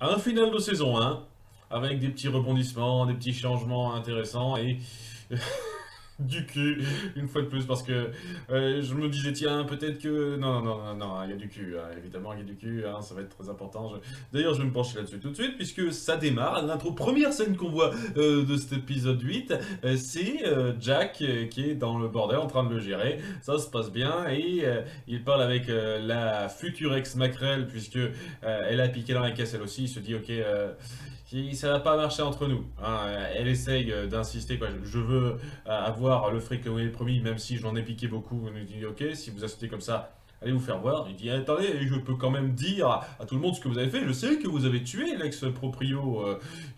un final de saison 1, avec des petits rebondissements, des petits changements intéressants et du cul, une fois de plus, parce que je me disais, tiens, peut-être que... Non, non, non, non, non, il y a du cul, hein, évidemment, il y a du cul, hein, ça va être très important. D'ailleurs, je vais me pencher là-dessus tout de suite, puisque ça démarre. L'intro, première scène qu'on voit de cet épisode 8, c'est Jack qui est dans le bordel en train de le gérer. Ça se passe bien, et il parle avec la future ex-Macrel, puisque elle a piqué dans la caisse elle aussi. Il se dit, ok... ça va pas marcher entre nous, hein. Elle essaye d'insister, quoi. Je veux avoir le fric que vous m'avez promis, même si j'en ai piqué beaucoup. Vous nous dites, ok, si vous acceptez comme ça, allez vous faire voir. Il dit, attendez, je peux quand même dire à tout le monde ce que vous avez fait. Je sais que vous avez tué l'ex-proprio,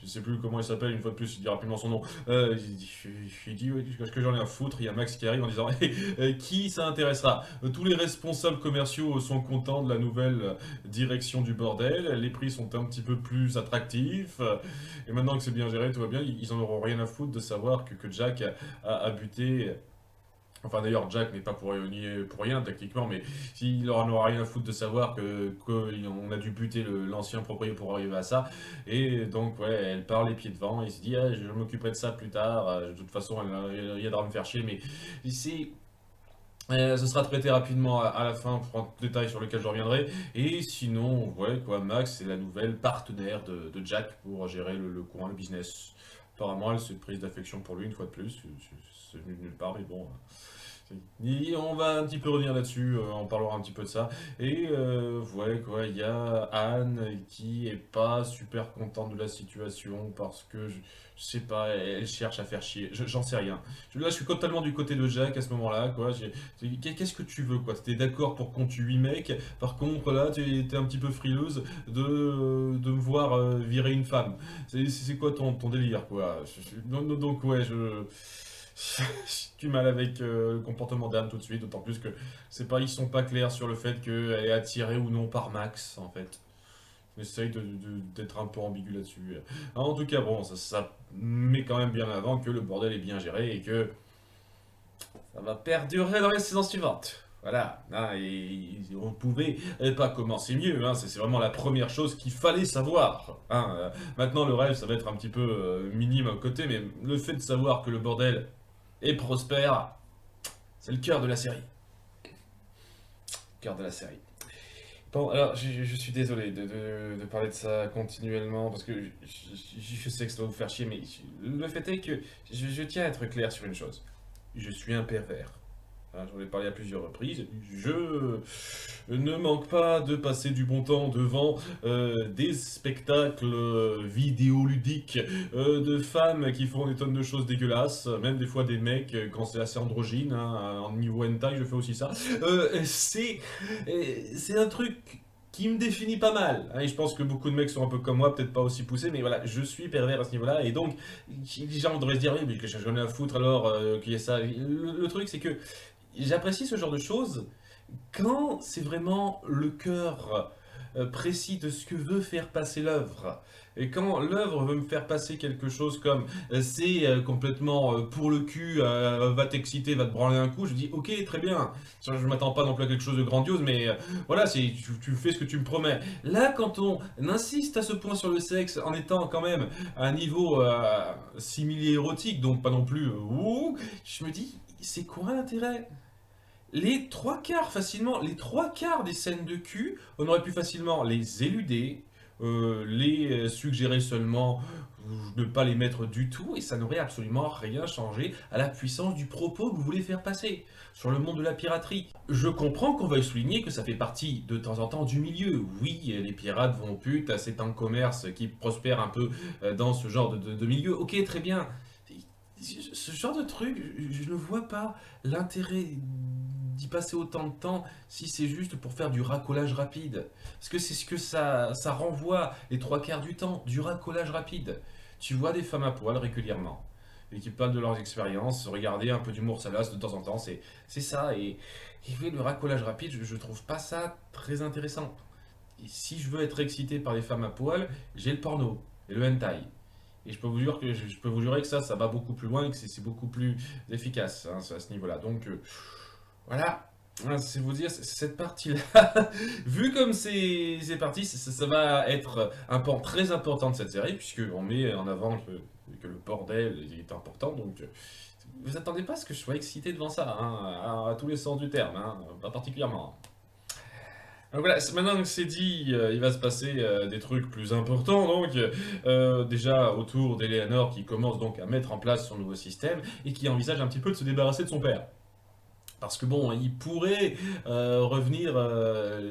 je sais plus comment il s'appelle, une fois de plus, il dit rapidement son nom. Il dit, oui, ce que j'en ai à foutre. Il y a Max qui arrive en disant, qui ça intéressera. Tous les responsables commerciaux sont contents de la nouvelle direction du bordel. Les prix sont un petit peu plus attractifs. Et maintenant que c'est bien géré, tout va bien. Ils en auront rien à foutre de savoir que Jack a buté. Enfin d'ailleurs Jack n'est pas pour rien techniquement, mais il en aura rien à foutre de savoir qu'on a dû buter l'ancien propriétaire pour arriver à ça. Et donc ouais, elle part les pieds devant et se dit ah, je m'occuperai de ça plus tard. De toute façon elle viendra me faire chier, mais c'est ce sera traité rapidement à la fin pour un détail sur lequel je reviendrai. Et sinon, ouais, quoi, Max, c'est la nouvelle partenaire de Jack pour gérer le coin, le business. Apparemment, elle s'est prise d'affection pour lui une fois de plus. C'est venu de nulle part, mais bon. Et on va un petit peu revenir là-dessus, on parlera un petit peu de ça. Et ouais, quoi, il y a Anne qui est pas super contente de la situation parce que je sais pas, elle cherche à faire chier. J'en sais rien. Là, je suis totalement du côté de Jack à ce moment-là, quoi. Qu'est-ce que tu veux, quoi? T'es d'accord pour qu'on tue 8 mecs, par contre, là, t'es un petit peu frileuse de me voir virer une femme. C'est quoi ton délire, quoi? Donc, ouais, j'ai du mal avec le comportement d'Anne tout de suite, d'autant plus que c'est pas, ils sont pas clairs sur le fait qu'elle est attirée ou non par Max, en fait. J'essaye d'être un peu ambigu là-dessus. En tout cas, bon, ça met quand même bien en avant que le bordel est bien géré et que ça va perdurer dans les saisons suivantes. Voilà, hein, et on pouvait pas commencer mieux, hein, c'est vraiment la première chose qu'il fallait savoir, hein. Maintenant, le rêve, ça va être un petit peu minime à côté, mais le fait de savoir que le bordel est prospère, c'est le cœur de la série. Cœur de la série. Bon, alors, je suis désolé de parler de ça continuellement, parce que je sais que ça va vous faire chier, mais le fait est que je tiens à être clair sur une chose. Je suis un pervers. Hein, j'en ai parlé à plusieurs reprises. Je ne manque pas de passer du bon temps devant des spectacles vidéoludiques de femmes qui font des tonnes de choses dégueulasses, même des fois des mecs quand c'est assez androgyne, hein, en niveau hentai, je fais aussi ça. C'est un truc qui me définit pas mal, hein, et je pense que beaucoup de mecs sont un peu comme moi, peut-être pas aussi poussés, mais voilà, je suis pervers à ce niveau-là, et donc les gens devraient se dire, oui, mais que j'en ai à foutre alors qu'il y ait ça. Le truc, c'est que j'apprécie ce genre de choses quand c'est vraiment le cœur précis de ce que veut faire passer l'œuvre. Et quand l'œuvre veut me faire passer quelque chose comme c'est complètement pour le cul, va t'exciter, va te branler un coup, je dis ok, très bien. Je m'attends pas non plus à quelque chose de grandiose, mais voilà, tu fais ce que tu me promets. Là, quand on insiste à ce point sur le sexe en étant quand même à un niveau simili-érotique, donc pas non plus ouh, je me dis, c'est quoi l'intérêt? Les trois quarts, facilement, les trois quarts des scènes de cul, on aurait pu facilement les éluder, les suggérer seulement, ne pas les mettre du tout, et ça n'aurait absolument rien changé à la puissance du propos que vous voulez faire passer sur le monde de la piraterie. Je comprends qu'on veuille souligner que ça fait partie de temps en temps du milieu. Oui, les pirates vont pute, c'est un commerce qui prospère un peu dans ce genre de milieu. Ok, très bien. Ce genre de truc, je ne vois pas l'intérêt d'y passer autant de temps si c'est juste pour faire du racolage rapide. Parce que c'est ce que ça renvoie les trois quarts du temps, du racolage rapide. Tu vois des femmes à poil régulièrement et qui parlent de leurs expériences, regarder un peu d'humour salace de temps en temps, c'est ça. Et fait le racolage rapide, je trouve pas ça très intéressant. Et si je veux être excité par les femmes à poil, j'ai le porno et le hentai. Et je peux vous jurer que ça va beaucoup plus loin et que c'est beaucoup plus efficace, hein, à ce niveau-là. Donc voilà, C'est vous dire, cette partie-là, vu comme c'est parti, ça va être un pan très important de cette série, puisqu'on met en avant que le bordel est important, donc vous attendez pas à ce que je sois excité devant ça, hein, à tous les sens du terme, hein, pas particulièrement. Donc voilà, maintenant que c'est dit, il va se passer des trucs plus importants, donc déjà autour d'Eleanor qui commence donc à mettre en place son nouveau système et qui envisage un petit peu de se débarrasser de son père. Parce que bon, il pourrait revenir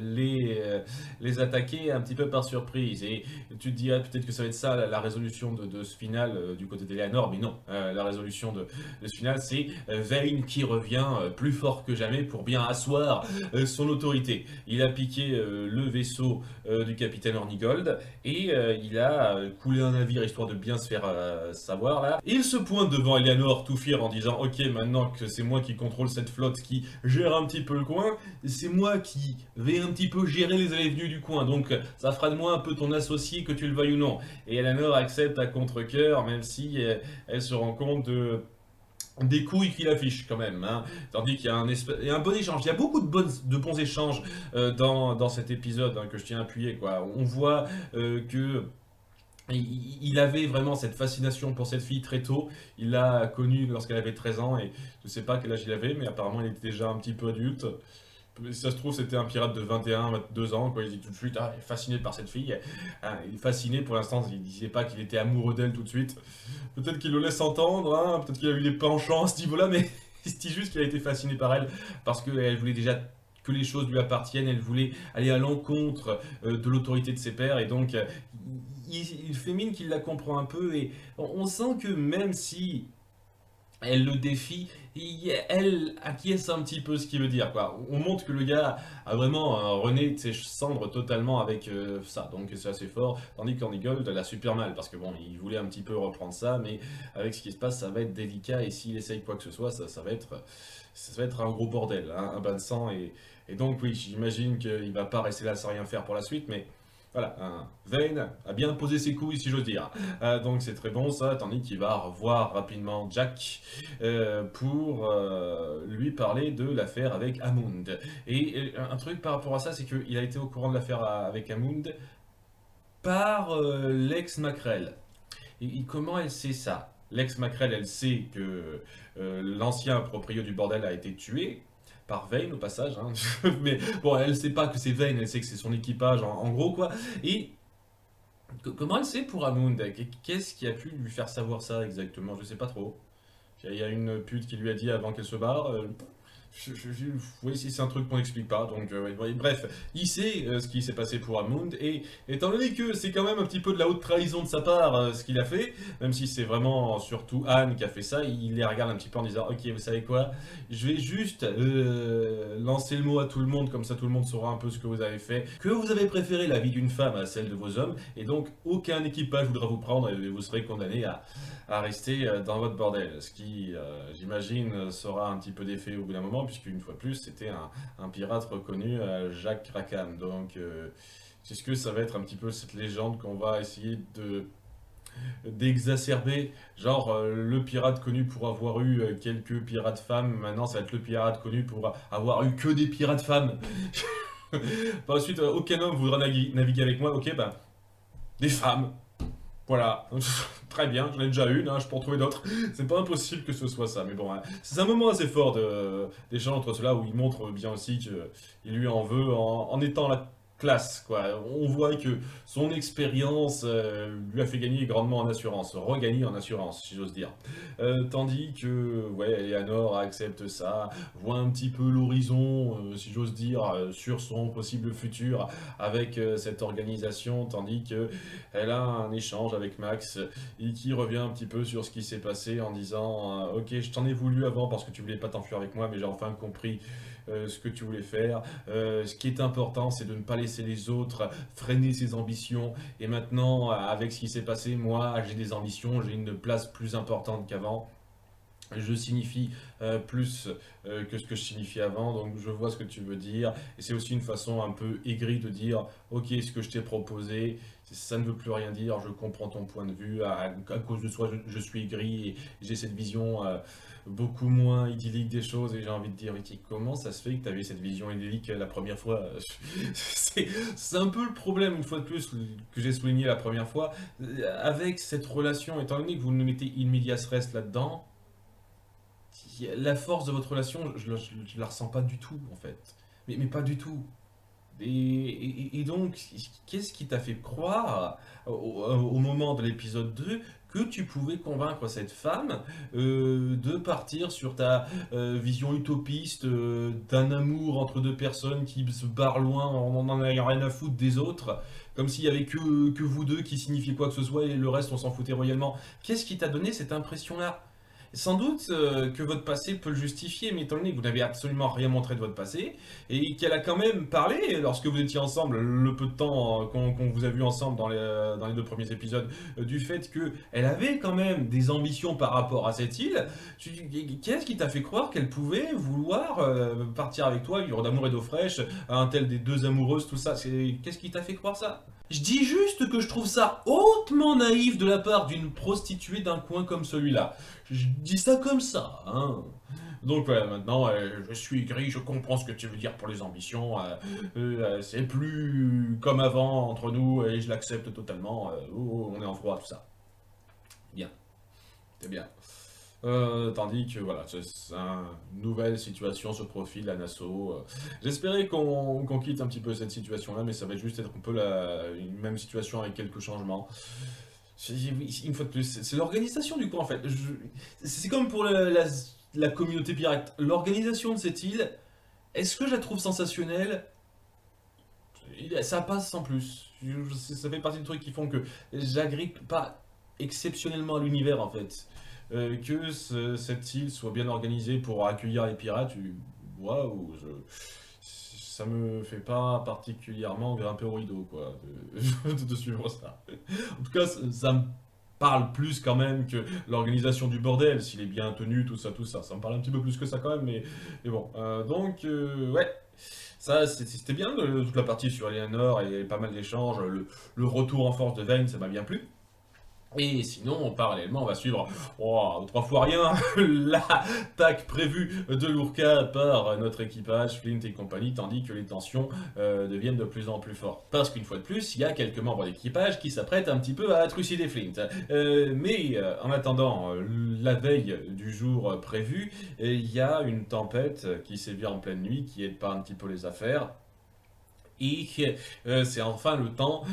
les attaquer un petit peu par surprise. Et tu te dirais peut-être que ça va être ça la résolution de ce final du côté d'Eleanor, mais non. La résolution de ce final, c'est Vayne qui revient plus fort que jamais pour bien asseoir son autorité. Il a piqué le vaisseau du capitaine Hornigold et il a coulé un navire histoire de bien se faire savoir là. Il se pointe devant Eleanor tout fier en disant ok, maintenant que c'est moi qui contrôle cette flotte qui gère un petit peu le coin, c'est moi qui vais un petit peu gérer les allées et venues du coin, donc ça fera de moi un peu ton associé que tu le veuilles ou non. Et Eleanor accepte à contre-cœur, même si elle se rend compte des couilles qu'il affiche quand même, hein. Tandis qu'il y a il y a un bon échange, il y a beaucoup de bons échanges dans cet épisode hein, que je tiens à appuyer, quoi. On voit que il avait vraiment cette fascination pour cette fille très tôt. Il l'a connue lorsqu'elle avait 13 ans et je ne sais pas quel âge il avait, mais apparemment il était déjà un petit peu adulte. Si ça se trouve, c'était un pirate de 21, 22 ans. Quoi. Il dit tout de suite, ah, il est fasciné par cette fille. Il est fasciné pour l'instant, il ne disait pas qu'il était amoureux d'elle tout de suite. Peut-être qu'il le laisse entendre, hein, peut-être qu'il a eu des penchants à ce niveau-là, mais il se dit juste qu'il a été fasciné par elle parce qu'elle voulait déjà que les choses lui appartiennent, elle voulait aller à l'encontre de l'autorité de ses pairs et donc il fait mine qu'il la comprend un peu et on sent que même si elle le défie, elle acquiesce un petit peu ce qu'il veut dire quoi. On montre que le gars a vraiment rené de ses cendres totalement avec ça, donc c'est assez fort. Tandis qu'Ornigold elle a super mal parce que bon, il voulait un petit peu reprendre ça, mais avec ce qui se passe, ça va être délicat et s'il essaye quoi que ce soit, ça va être un gros bordel, hein, un bain de sang et donc oui, j'imagine qu'il va pas rester là sans rien faire pour la suite, mais voilà, Vayne a bien posé ses couilles, si j'ose dire. Donc c'est très bon ça, tandis qu'il va revoir rapidement Jack pour lui parler de l'affaire avec Amund. Et un truc par rapport à ça, c'est qu'il a été au courant de l'affaire avec Amund par l'ex Macrel. Et comment elle sait ça? L'ex Macrel, elle sait que l'ancien proprio du bordel a été tué par Vayne au passage, hein. Mais bon, elle sait pas que c'est Vayne, elle sait que c'est son équipage en gros quoi. Et comment elle sait pour Amund? Qu'est-ce qui a pu lui faire savoir ça exactement? Je sais pas trop. Il y a une pute qui lui a dit avant qu'elle se barre. Oui, si c'est un truc qu'on n'explique pas. Donc, ouais, bref, il sait ce qui s'est passé pour Amund. Et étant donné que c'est quand même un petit peu de la haute trahison de sa part ce qu'il a fait, même si c'est vraiment surtout Anne qui a fait ça, il les regarde un petit peu en disant ok, vous savez quoi, je vais juste lancer le mot à tout le monde, comme ça tout le monde saura un peu ce que vous avez fait. Que vous avez préféré la vie d'une femme à celle de vos hommes, et donc aucun équipage voudra vous prendre et vous serez condamné à rester dans votre bordel. Ce qui, j'imagine, sera un petit peu d'effet au bout d'un moment, puisqu'une fois de plus, c'était un pirate reconnu, Jacques Rackham. Donc, est-ce que ça va être un petit peu cette légende qu'on va essayer d'exacerber, genre le pirate connu pour avoir eu quelques pirates femmes, maintenant ça va être le pirate connu pour avoir eu que des pirates femmes. Par la suite, aucun homme voudra naviguer avec moi, ok, ben, des femmes. Voilà, très bien, j'en ai déjà une, hein, je peux en trouver d'autres. C'est pas impossible que ce soit ça, mais bon, hein, c'est un moment assez fort d'échange entre ceux-là où il montre bien aussi qu'il lui en veut en étant la classe, quoi. On voit que son expérience lui a fait gagner grandement en assurance, regagner en assurance, si j'ose dire. Tandis que, ouais, Eleanor accepte ça, voit un petit peu l'horizon, si j'ose dire, sur son possible futur avec cette organisation, tandis que elle a un échange avec Max et qui revient un petit peu sur ce qui s'est passé en disant ok, je t'en ai voulu avant parce que tu voulais pas t'enfuir avec moi, mais j'ai enfin compris ce que tu voulais faire. Ce qui est important, c'est de ne pas laisser les autres freiner ses ambitions. Et maintenant, avec ce qui s'est passé, moi, j'ai des ambitions, j'ai une place plus importante qu'avant. je signifie plus que ce que je signifiais avant, donc je vois ce que tu veux dire. Et c'est aussi une façon un peu aigrie de dire, ok, ce que je t'ai proposé, ça ne veut plus rien dire, je comprends ton point de vue, à cause de toi, je suis aigri et j'ai cette vision beaucoup moins idyllique des choses. Et j'ai envie de dire, Vicky, comment ça se fait que tu avais cette vision idyllique la première fois? C'est un peu le problème, une fois de plus, que j'ai souligné la première fois, avec cette relation, étant donné que vous nous mettez in medias res là-dedans. La force de votre relation, je la ressens pas du tout, en fait. Mais pas du tout. Et donc, qu'est-ce qui t'a fait croire, au moment de l'épisode 2, que tu pouvais convaincre cette femme de partir sur ta vision utopiste d'un amour entre deux personnes qui se barrent loin, on n'en a rien à foutre des autres, comme s'il y avait que vous deux qui signifiez quoi que ce soit et le reste on s'en foutait royalement. Qu'est-ce qui t'a donné cette impression-là? Sans doute que votre passé peut le justifier, mais étant donné que vous n'avez absolument rien montré de votre passé, et qu'elle a quand même parlé, lorsque vous étiez ensemble, le peu de temps qu'on vous a vu ensemble dans les deux premiers épisodes, du fait qu'elle avait quand même des ambitions par rapport à cette île, qu'est-ce qui t'a fait croire qu'elle pouvait vouloir partir avec toi, vivre d'amour et d'eau fraîche, à un tel des deux amoureuses, tout ça? Qu'est-ce qui t'a fait croire ça? Je dis juste que je trouve ça hautement naïf de la part d'une prostituée d'un coin comme celui-là. Je dis ça comme ça, hein. Donc ouais, maintenant, je suis gris, je comprends ce que tu veux dire pour les ambitions. C'est plus comme avant entre nous et je l'accepte totalement. On est en froid, tout ça. Bien, c'est bien. Tandis que voilà, une nouvelle situation se profile à Nassau. J'espérais qu'on quitte un petit peu cette situation-là, mais ça va juste être un peu une même situation avec quelques changements. Une fois de plus, c'est l'organisation du coup en fait. C'est comme pour la communauté pirate. L'organisation de cette île, est-ce que je la trouve sensationnelle? Ça passe sans plus. Ça fait partie des trucs qui font que j'agrippe pas exceptionnellement à l'univers en fait. Que cette île soit bien organisée pour accueillir les pirates, waouh, ça me fait pas particulièrement grimper au rideau, quoi, de suivre ça. En tout cas, ça me parle plus quand même que l'organisation du bordel, s'il est bien tenu, tout ça, tout ça. Ça me parle un petit peu plus que ça quand même, mais bon. Donc, ouais. Ça, c'était bien, toute la partie sur Eleanor et pas mal d'échanges. Le retour en force de Vayne, ça m'a bien plu. Et sinon, parallèlement, on va suivre, oh, trois fois rien, l'attaque prévue de Lurka par notre équipage, Flint et compagnie, tandis que les tensions deviennent de plus en plus fortes. Parce qu'une fois de plus, il y a quelques membres d'équipage qui s'apprêtent un petit peu à trucider Flint. En attendant, la veille du jour prévu, il y a une tempête qui sévit en pleine nuit, qui aide pas un petit peu les affaires. Et c'est enfin le temps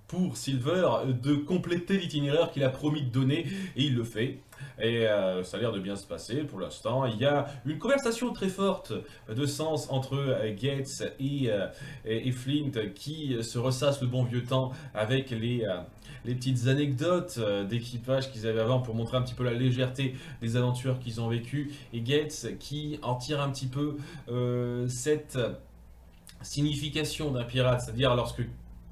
pour Silver de compléter l'itinéraire qu'il a promis de donner, et il le fait. Et ça a l'air de bien se passer pour l'instant. Il y a une conversation très forte de sens entre Gates et Flint qui se ressasse le bon vieux temps avec les petites anecdotes d'équipage qu'ils avaient avant pour montrer un petit peu la légèreté des aventures qu'ils ont vécues. Et Gates qui en tire un petit peu cette signification d'un pirate, c'est-à-dire lorsque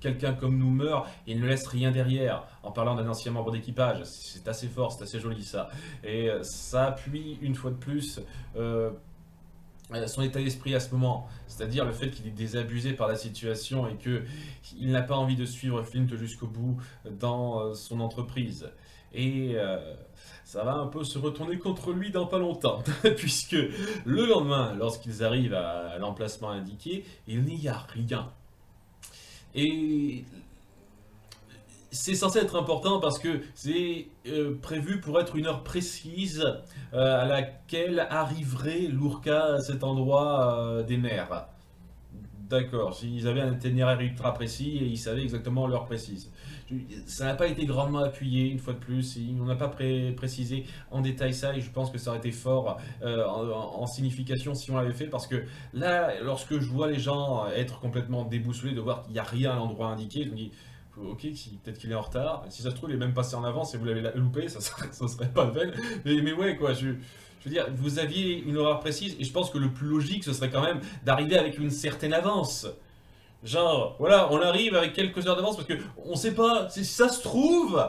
quelqu'un comme nous meurt, il ne laisse rien derrière, en parlant d'un ancien membre d'équipage. C'est assez fort, c'est assez joli ça. Et ça appuie une fois de plus son état d'esprit à ce moment, c'est-à-dire le fait qu'il est désabusé par la situation et qu'il n'a pas envie de suivre Flint jusqu'au bout dans son entreprise. Et ça va un peu se retourner contre lui dans pas longtemps, puisque le lendemain, lorsqu'ils arrivent à l'emplacement indiqué, il n'y a rien. Et c'est censé être important parce que c'est prévu pour être une heure précise à laquelle arriverait Lurka à cet endroit des mers. D'accord, ils avaient un itinéraire ultra précis et ils savaient exactement l'heure précise. Ça n'a pas été grandement appuyé, une fois de plus, on n'a pas précisé en détail ça et je pense que ça aurait été fort en signification si on l'avait fait parce que là, lorsque je vois les gens être complètement déboussolés de voir qu'il n'y a rien à l'endroit indiqué, je me dis, ok, peut-être qu'il est en retard, si ça se trouve il est même passé en avance et vous l'avez loupé, ça serait pas le peine, mais ouais quoi, je veux dire, vous aviez une horaire précise et je pense que le plus logique ce serait quand même d'arriver avec une certaine avance. Genre, voilà, on arrive avec quelques heures d'avance parce que on sait pas, si ça se trouve,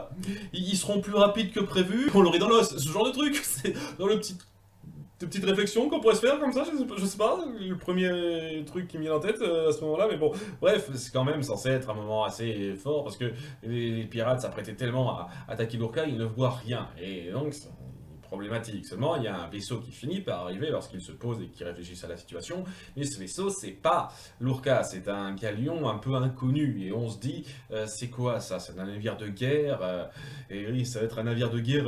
ils seront plus rapides que prévu, on l'aurait dans l'os, ce genre de truc, c'est dans le petit de petites réflexions qu'on pourrait se faire comme ça, je sais pas, le premier truc qui me vient en tête à ce moment-là, mais bon, bref, c'est quand même censé être un moment assez fort parce que les pirates s'apprêtaient tellement à attaquer l'Urca, ils ne voient rien, et donc c'est problématique. Seulement, il y a un vaisseau qui finit par arriver lorsqu'ils se posent et qu'ils réfléchissent à la situation, mais ce vaisseau, c'est pas l'Urca, c'est un galion un peu inconnu, et on se dit, c'est quoi ça? C'est un navire de guerre, et oui, ça va être un navire de guerre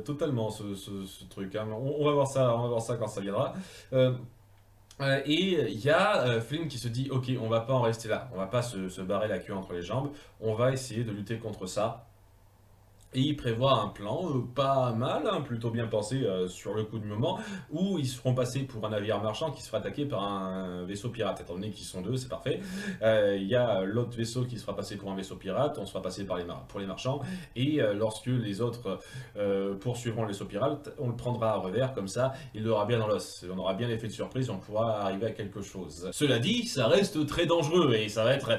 totalement, ce truc. Hein. On va voir ça quand ça viendra. Euh, et il y a Flynn qui se dit, ok, on va pas en rester là, on va pas se barrer la queue entre les jambes, on va essayer de lutter contre ça. Et il prévoit un plan pas mal, hein, plutôt bien pensé sur le coup du moment, où ils seront passés pour un navire marchand qui sera attaqué par un vaisseau pirate. Étant donné qu'ils sont deux, c'est parfait. Il y a l'autre vaisseau qui sera passé pour un vaisseau pirate, on sera passé pour les marchands, et lorsque les autres poursuivront le vaisseau pirate, on le prendra à revers, comme ça, il l'aura bien dans l'os. On aura bien l'effet de surprise, on pourra arriver à quelque chose. Cela dit, ça reste très dangereux, et ça va être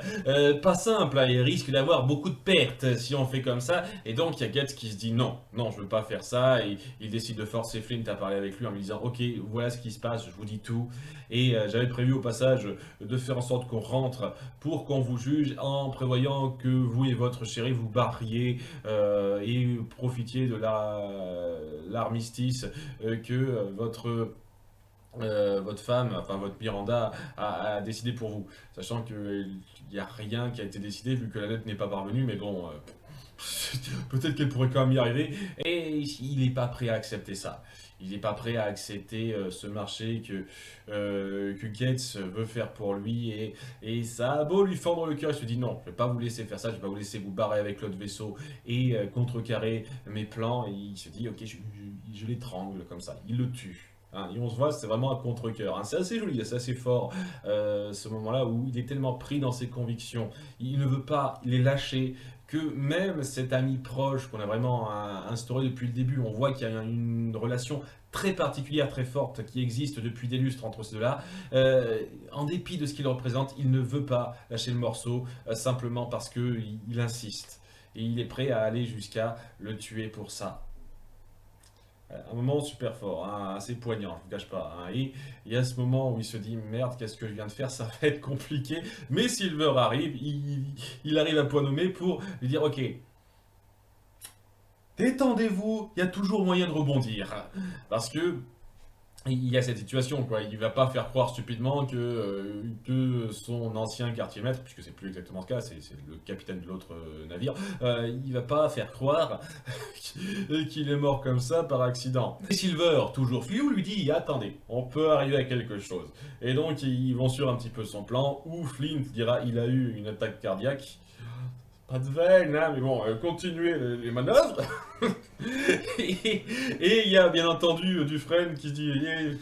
pas simple, hein, il risque d'avoir beaucoup de pertes si on fait comme ça, et donc il y a Gates qui se dit non, non, je veux pas faire ça, et il décide de forcer Flint à parler avec lui en lui disant ok, voilà ce qui se passe, je vous dis tout, et j'avais prévu au passage de faire en sorte qu'on rentre pour qu'on vous juge en prévoyant que vous et votre chéri vous barriez et profitiez de l'armistice que votre femme, enfin votre Miranda, a décidé pour vous. Sachant qu'il n'y a rien qui a été décidé vu que la lettre n'est pas parvenue, mais bon, peut-être qu'elle pourrait quand même y arriver. Et il n'est pas prêt à accepter ça. Il n'est pas prêt à accepter ce marché que Gates veut faire pour lui. Et ça a beau lui fendre le cœur, il se dit non, je ne vais pas vous laisser faire ça, je ne vais pas vous laisser vous barrer avec l'autre vaisseau et contrecarrer mes plans. Et il se dit ok, je l'étrangle comme ça, il le tue. Hein, et on se voit, c'est vraiment un contre-cœur. Hein. C'est assez joli, c'est assez fort, ce moment-là où il est tellement pris dans ses convictions. Il ne veut pas les lâcher, que même cet ami proche qu'on a vraiment instauré depuis le début, on voit qu'il y a une relation très particulière, très forte, qui existe depuis des lustres entre ces deux-là. En dépit de ce qu'il représente, il ne veut pas lâcher le morceau, simplement parce qu'il insiste. Et il est prêt à aller jusqu'à le tuer pour ça. Un moment super fort, hein, assez poignant, je ne vous cache pas. Hein. Et il y a ce moment où il se dit merde, qu'est-ce que je viens de faire, ça va être compliqué. Mais Silver arrive, il arrive à point nommé pour lui dire ok, détendez-vous, il y a toujours moyen de rebondir. Parce que il y a cette situation, quoi. Il va pas faire croire stupidement que son ancien quartier maître, puisque c'est plus exactement ce cas, c'est le capitaine de l'autre navire, il va pas faire croire qu'il est mort comme ça par accident. Et Silver, toujours fliou, lui dit attendez, on peut arriver à quelque chose. Et donc ils vont sur un petit peu son plan, où Flint dira il a eu une attaque cardiaque. Pas de veine, hein, mais bon, continuez les manœuvres. Et il y a bien entendu Dufresne qui se dit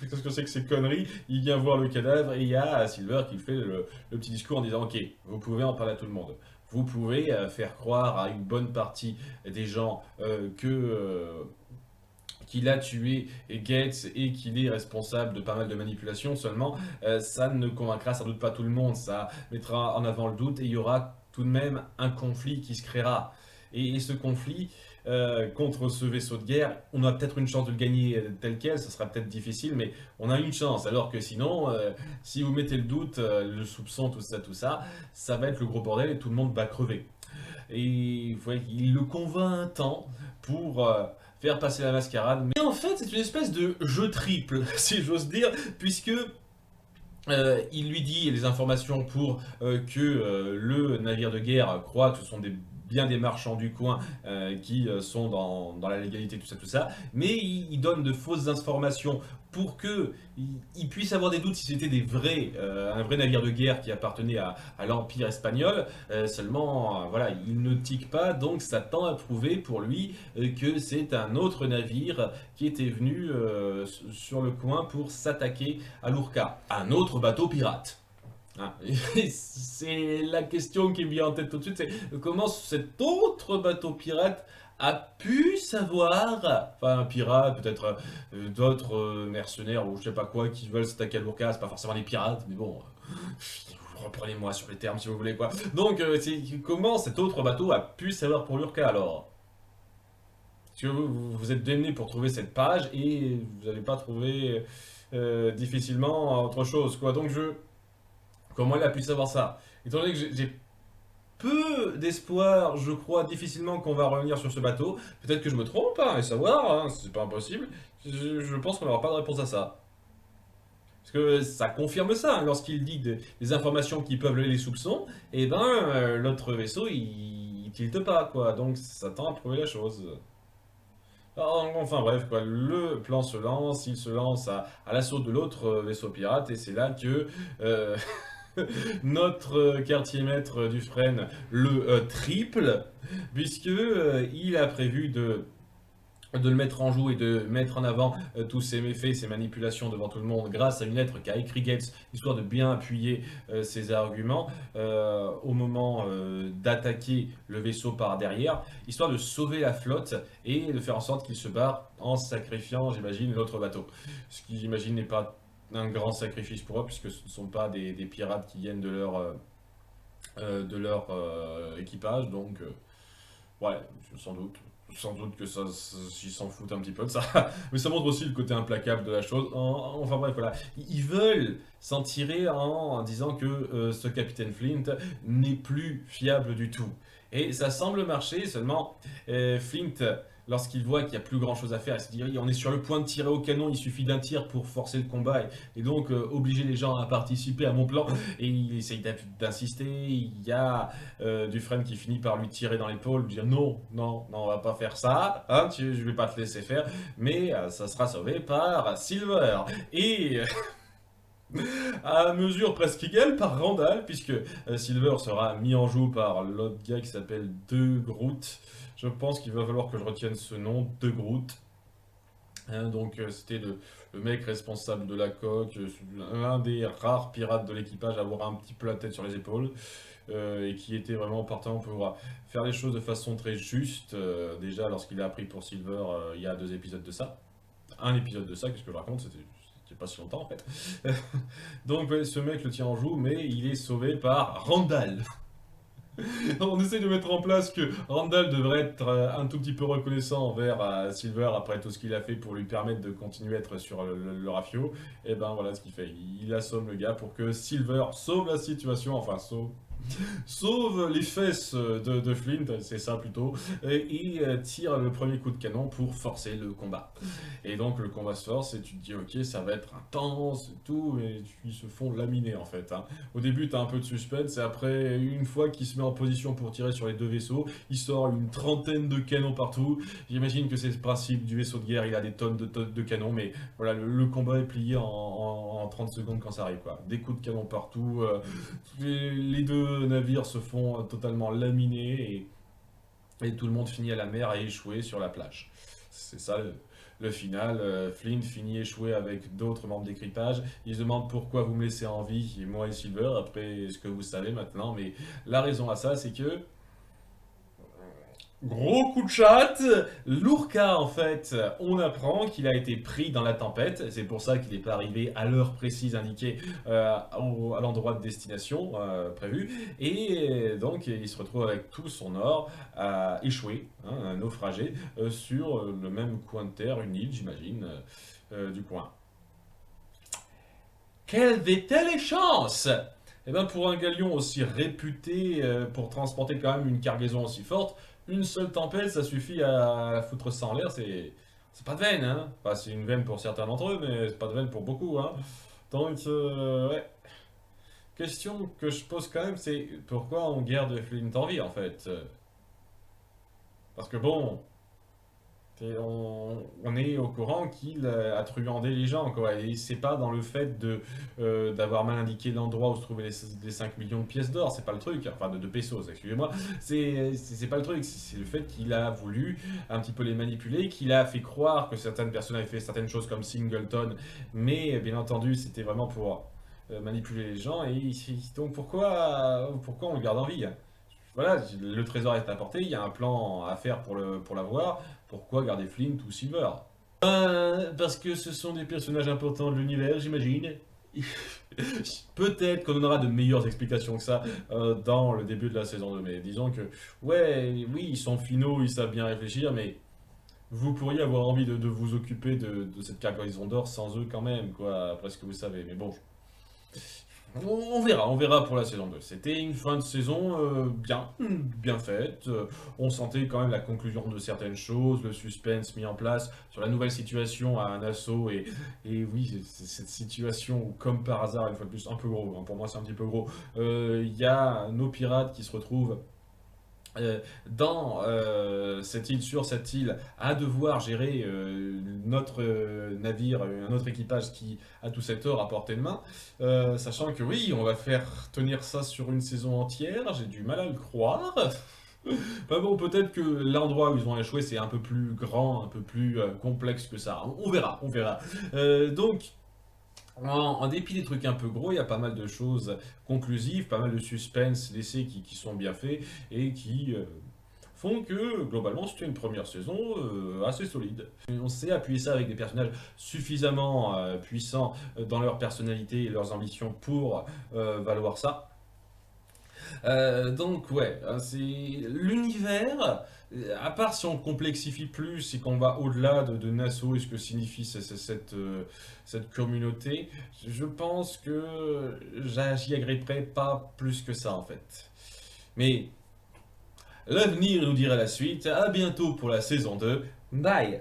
qu'est-ce que c'est que ces conneries. Il vient voir le cadavre et il y a Silver qui fait le petit discours en disant ok, vous pouvez en parler à tout le monde. Vous pouvez faire croire à une bonne partie des gens qu'il a tué Gates et qu'il est responsable de pas mal de manipulations, seulement ça ne convaincra sans doute pas tout le monde, ça mettra en avant le doute et il y aura tout de même un conflit qui se créera. Et ce conflit contre ce vaisseau de guerre, on a peut-être une chance de le gagner tel quel, ça sera peut-être difficile, mais on a une chance, alors que sinon, si vous mettez le doute, le soupçon, tout ça, ça va être le gros bordel et tout le monde va crever. Et vous voyez, il le convainc un temps pour faire passer la mascarade. Mais en fait, c'est une espèce de jeu triple, si j'ose dire, puisque il lui dit les informations pour que le navire de guerre croit que ce sont bien des marchands du coin qui sont dans la légalité, tout ça, mais il donne de fausses informations pour que il puisse avoir des doutes si c'était un vrai navire de guerre qui appartenait à l'Empire espagnol. Seulement, voilà, il ne tique pas, donc ça tend à prouver pour lui que c'est un autre navire qui était venu sur le coin pour s'attaquer à l'Urca, un autre bateau pirate. Hein. C'est la question qui me vient en tête tout de suite, c'est comment cet autre bateau pirate a pu savoir, enfin un pirate, peut-être d'autres mercenaires ou je sais pas quoi qui veulent s'attaquer à l'Urca, c'est pas forcément des pirates, mais bon, reprenez-moi sur les termes si vous voulez quoi. Donc, comment cet autre bateau a pu savoir pour l'Urca alors? Parce que vous êtes démené pour trouver cette page et vous n'avez pas trouvé difficilement autre chose quoi. Donc comment il a pu savoir ça? Étant donné que j'ai peu d'espoir, je crois difficilement qu'on va revenir sur ce bateau. Peut-être que je me trompe, hein, et savoir, hein, c'est pas impossible. Je pense qu'on n'aura pas de réponse à ça. Parce que ça confirme ça, hein, lorsqu'il dit des informations qui peuvent lever les soupçons, et ben l'autre vaisseau il tilte pas quoi, donc ça tend à prouver la chose. Enfin bref, quoi, le plan se lance, il se lance à l'assaut de l'autre vaisseau pirate, et c'est là que euh, notre quartier maître Dufresne le triple, puisque il a prévu de le mettre en joue et de mettre en avant tous ses méfaits, ses manipulations devant tout le monde grâce à une lettre qu'a écrit Gates, histoire de bien appuyer ses arguments au moment d'attaquer le vaisseau par derrière, histoire de sauver la flotte et de faire en sorte qu'il se barre en sacrifiant, j'imagine, l'autre bateau. Ce qui, j'imagine, n'est pas un grand sacrifice pour eux, puisque ce ne sont pas des pirates qui viennent de leur équipage, donc ouais, sans doute. Sans doute que ça, ils s'en foutent un petit peu de ça. Mais ça montre aussi le côté implacable de la chose. Enfin bref, voilà. Ils veulent s'en tirer en disant que ce capitaine Flint n'est plus fiable du tout. Et ça semble marcher, seulement Flint, lorsqu'il voit qu'il n'y a plus grand chose à faire, il se dit on est sur le point de tirer au canon, il suffit d'un tir pour forcer le combat et donc obliger les gens à participer à mon plan. Et il essaye d'insister, il y a Dufresne qui finit par lui tirer dans l'épaule, lui dire non, non, non, on va pas faire ça, hein, je vais pas te laisser faire, mais ça sera sauvé par Silver. Et à mesure presque égale par Randall, puisque Silver sera mis en joue par l'autre gars qui s'appelle De Groot. Je pense qu'il va falloir que je retienne ce nom, De Groot. Hein, donc c'était le mec responsable de la coque, l'un des rares pirates de l'équipage à avoir un petit peu la tête sur les épaules, et qui était vraiment partant pour faire les choses de façon très juste, déjà lorsqu'il a appris pour Silver il y a 2 épisodes de ça. Un épisode de ça, qu'est-ce que je raconte, c'était pas si longtemps en fait. Donc ouais, ce mec le tient en joue, mais il est sauvé par Randall. On essaye de mettre en place que Randall devrait être un tout petit peu reconnaissant envers Silver après tout ce qu'il a fait pour lui permettre de continuer à être sur le rafio. Et ben voilà ce qu'il fait. Il assomme le gars pour que Silver sauve la situation, enfin sauve les fesses de Flint, c'est ça plutôt, et tire le premier coup de canon pour forcer le combat. Et donc le combat se force et tu te dis ok ça va être intense et tout, et ils se font laminer en fait. Hein. Au début t'as un peu de suspense et après une fois qu'il se met en position pour tirer sur les 2 vaisseaux, il sort une trentaine de canons partout. J'imagine que c'est le principe du vaisseau de guerre, il a des tonnes de canons, mais voilà le combat est plié en 30 secondes quand ça arrive quoi. Des coups de canon partout, les 2 navires se font totalement laminer et tout le monde finit à la mer à échouer sur la plage. C'est ça le final. Flint finit échoué avec d'autres membres d'équipage. Il se demande pourquoi vous me laissez en vie, moi et Silver, après ce que vous savez maintenant. Mais la raison à ça, c'est que gros coup de chat, l'Urca en fait, on apprend qu'il a été pris dans la tempête, c'est pour ça qu'il n'est pas arrivé à l'heure précise indiquée à l'endroit de destination prévu, et donc il se retrouve avec tout son or échoué, hein, naufragé, sur le même coin de terre, une île j'imagine, du coin. Quelles étaient les chances? Eh bien, pour un galion aussi réputé pour transporter quand même une cargaison aussi forte, une seule tempête, ça suffit à la foutre ça en l'air, c'est pas de veine, hein. Enfin, c'est une veine pour certains d'entre eux, mais c'est pas de veine pour beaucoup, hein. Donc, ouais. Question que je pose quand même, c'est pourquoi on garde Flint en vie, en fait? Parce que bon, on est au courant qu'il a truandé les gens, quoi. Et c'est pas dans le fait d'avoir mal indiqué l'endroit où se trouvaient les 5 millions de pièces d'or, c'est pas le truc, enfin de pesos, excusez-moi. C'est pas le truc, c'est le fait qu'il a voulu un petit peu les manipuler, qu'il a fait croire que certaines personnes avaient fait certaines choses comme Singleton, mais bien entendu, c'était vraiment pour manipuler les gens. Et donc pourquoi on le garde en vie? Voilà, le trésor est apporté, il y a un plan à faire pour l'avoir. Pourquoi garder Flint ou Silver? Parce que ce sont des personnages importants de l'univers, j'imagine. Peut-être qu'on aura de meilleures explications que ça dans le début de la saison 2. Mais disons que, ouais, oui, ils sont finaux, ils savent bien réfléchir, mais vous pourriez avoir envie de vous occuper de cette cargaison d'or sans eux quand même, quoi, après ce que vous savez. Mais bon, on verra pour la saison 2. C'était une fin de saison bien faite. On sentait quand même la conclusion de certaines choses, le suspense mis en place sur la nouvelle situation à Nassau. Et oui, cette situation où, comme par hasard, une fois de plus, un peu gros, hein, pour moi c'est un petit peu gros, il y a nos pirates qui se retrouvent dans cette île, sur cette île, à devoir gérer notre navire, un autre équipage qui a tout cet or à portée de main, sachant que oui, on va faire tenir ça sur une saison entière, j'ai du mal à le croire. Bah bon, peut-être que l'endroit où ils vont échouer, c'est un peu plus grand, un peu plus complexe que ça. On verra, on verra. Donc, en dépit des trucs un peu gros, il y a pas mal de choses conclusives, pas mal de suspense laissés qui sont bien faits et qui font que globalement c'était une première saison assez solide. On sait appuyer ça avec des personnages suffisamment puissants dans leur personnalité et leurs ambitions pour valoir ça. Donc ouais, hein, c'est l'univers. À part si on complexifie plus et qu'on va au-delà de Nassau et ce que signifie cette communauté, je pense que j'y agripperai pas plus que ça en fait. Mais l'avenir nous dira la suite. À bientôt pour la saison 2. Bye!